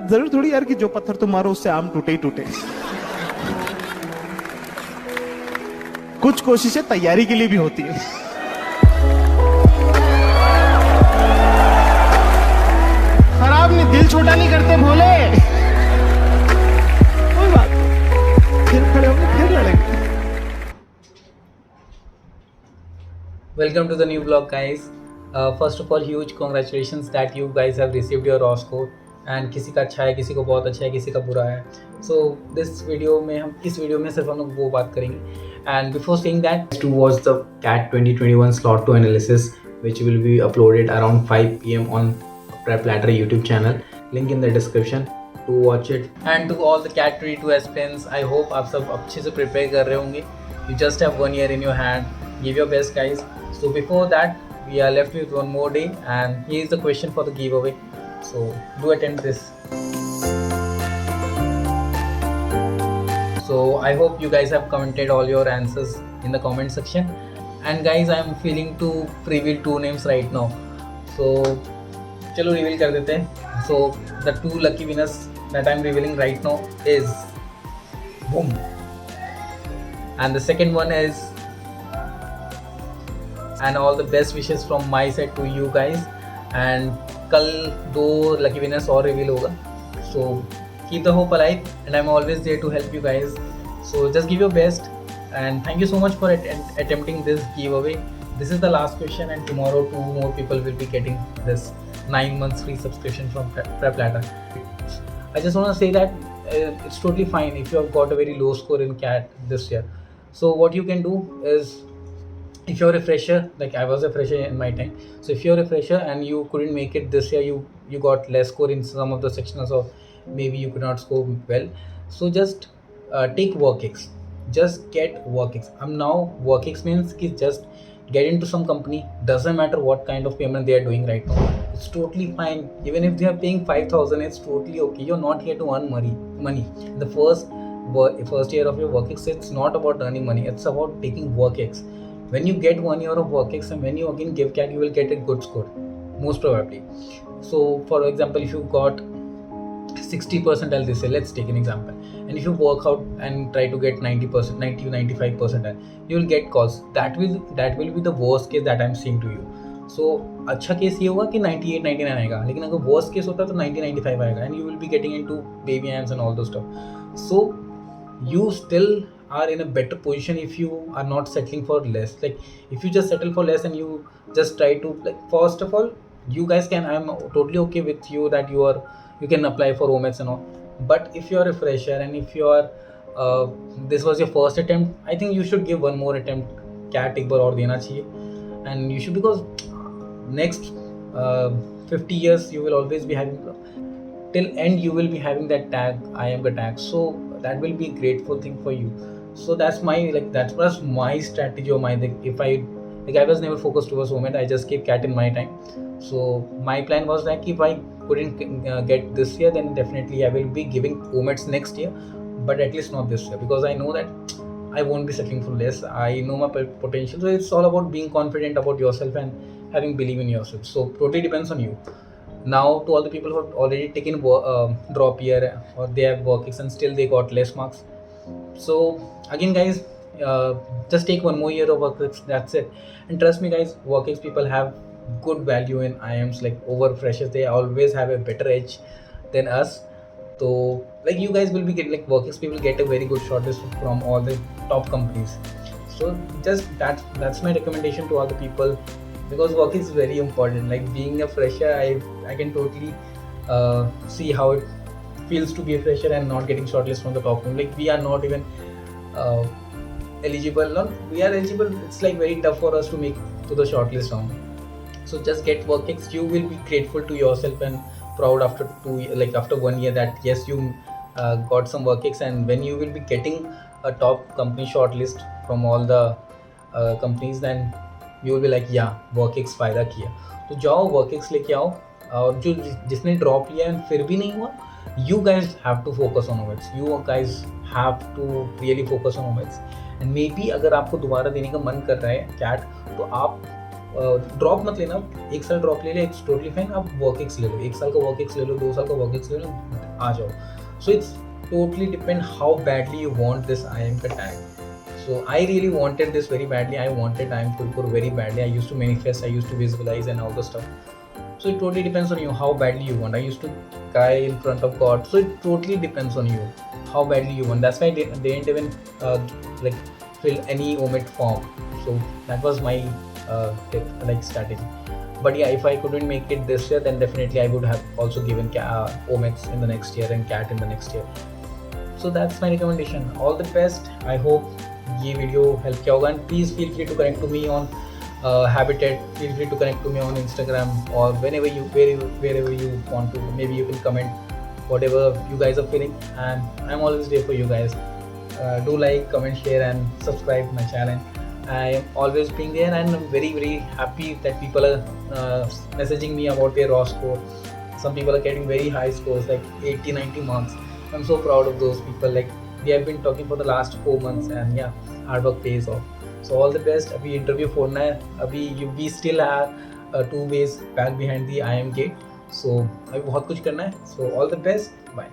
जरूर थोड़ी यार कि जो पत्थर तुम मारो उससे आम टूटे ही टूटे। कुछ कोशिशें तैयारी के लिए भी होती है। खराब नहीं, दिल छोटा नहीं करते भोले। कोई बात नहीं, फिर खड़े होंगे, फिर लड़ेंगे। Welcome to the new vlog, guys. First of all, huge congratulations that you guys have received your raw score. And किसी का अच्छा है, किसी को बहुत अच्छा है, किसी का बुरा है. So इस वीडियो में सिर्फ हम लोग वो बात करेंगे. And before saying that, to watch the CAT 2021 slot 2 analysis, which will be uploaded around 5 PM on Prep Ladder YouTube channel. Link in the description to watch it. And to all the CAT 22 aspirants, I hope आप सब अच्छे से prepare कर रहे होंगे. You just have 1 year in your hand. Give your best, guys. So before that, we are left with one more day, and here is the question for the giveaway. So do attempt this. So I hope you guys have commented all your answers in the comment section. And guys, I am feeling to reveal 2 names right now. So चलो reveal कर देते हैं. So the 2 lucky winners that I am revealing right now is boom. And the second one is, and all the best wishes from my side to you guys. And कल 2 lucky winners और reveal होगा. So keep the hope alive, and I'm always there to help you guys. So just give your best, and thank you so much for attempting this giveaway. This is the last question, and tomorrow 2 more people will be getting this 9 months free subscription from Prep Ladder. I just want to say that it's totally fine if you have got a very low score in CAT this year. So what you can do is, if you're a fresher, like I was a fresher in my time, so if you're a fresher and you couldn't make it this year, you got less score in some of the sections, or maybe you could not score well, so just take WorkX. Just get WorkX. Now WorkX means ki just get into some company, doesn't matter what kind of payment they are doing right now, it's totally fine. Even if they are paying 5,000, it's totally okay. You're not here to earn money. The first year of your WorkX, it's not about earning money, it's about taking WorkX. When you get 1 year of WorkX, and when you again give CAT, you will get a good score, most probably. So for example, if you got 60%, let's take an example, and if you work out and try to get 90%, 95%, you will get calls. That will be the worst case that I'm saying to you. So अच्छा case ये होगा कि 98 99 आएगा, लेकिन अगर worst case होता तो 90 95 आएगा, and you will be getting into baby hands and all those stuff. So you still are in a better position if you are not settling for less. Like if you just settle for less and you just try to, like, first of all, you guys can, I'm totally okay with you that you can apply for OMEX and all. But if you are a fresher, and if you are this was your first attempt, I think you should give one more attempt. CAT एक बार और देना चाहिए, and you should, because next 50 years you will always be having, till end you will be having that tag, I am the tag. So that will be a grateful thing for you. So that's my strategy, or my, if I was never focused towards OMED, I just keep CAT in my time. So my plan was that if I couldn't get this year, then definitely I will be giving OMEDs next year, but at least not this year, because I know that I won't be settling for less. I know my potential. So it's all about being confident about yourself and having belief in yourself. So totally depends on you. Now to all the people who have already taken drop year, or they have WorkX and still they got less marks, so again guys, just take 1 more year of WorkX, that's it. And trust me guys, WorkX people have good value in IIMs, like over freshers. They always have a better edge than us. So like you guys will be getting, like WorkX people get a very good shortlist from all the top companies. So just that's my recommendation to all the people, because work is very important. Like being a fresher, I can totally see how it feels to be a fresher and not getting shortlist from the top team. Like we are not even eligible. Not we are eligible. It's like very tough for us to make to the shortlist round. So just get WorkX. You will be grateful to yourself and proud after 1 year that yes, you got some WorkX. And when you will be getting a top company shortlist from all the companies, then you will be like, yeah, WorkX फायदा किया. तो जाओ WorkX लेके आओ, और जो जिसने drop लिया है फिर भी नहीं हुआ, you guys have to focus on OMEX. You guys have to really focus on OMEX. And maybe अगर आपको दोबारा देने का मन कर रहा है CAT, तो आप ड्रॉप मत लेना, 1 साल ड्रॉप ले ले, इट्स टोटली फाइन। आप वर्क एक्स ले लो, 1 साल का वर्क एक्स ले लो, 2 साल का वर्क एक्स ले लो, आ जाओ। So it's totally depend how badly you want this IIM ka tag. So I really wanted this very badly. I wanted IIM Tirupur very badly. I used to manifest, I used to visualize and all the stuff. So it totally depends on you how badly you want. I used to cry in front of God. So it totally depends on you how badly you want. That's why they didn't even like fill any omit form. So that was my like strategy. But yeah, if I couldn't make it this year, then definitely I would have also given omits in the next year and cat in the next year. So that's my recommendation. All the best. I hope ये video help किया होगा, and please feel free to connect to me on Habitat. Feel free to connect to me on Instagram or wherever you want to. Maybe you can comment whatever you guys are feeling, and I'm always there for you guys. Do like, comment, share, and subscribe my channel. I am always being there, and I'm very happy that people are messaging me about their raw score. Some people are getting very high scores like 80-90 marks. I'm so proud of those people. Like, we have been talking for the last 4 months, and yeah, hard work pays off. So all the best. अभी interview फोड़ना है, अभी we still have 2 ways back behind the IIM gate. So अभी बहुत कुछ करना है. So all the best. Bye.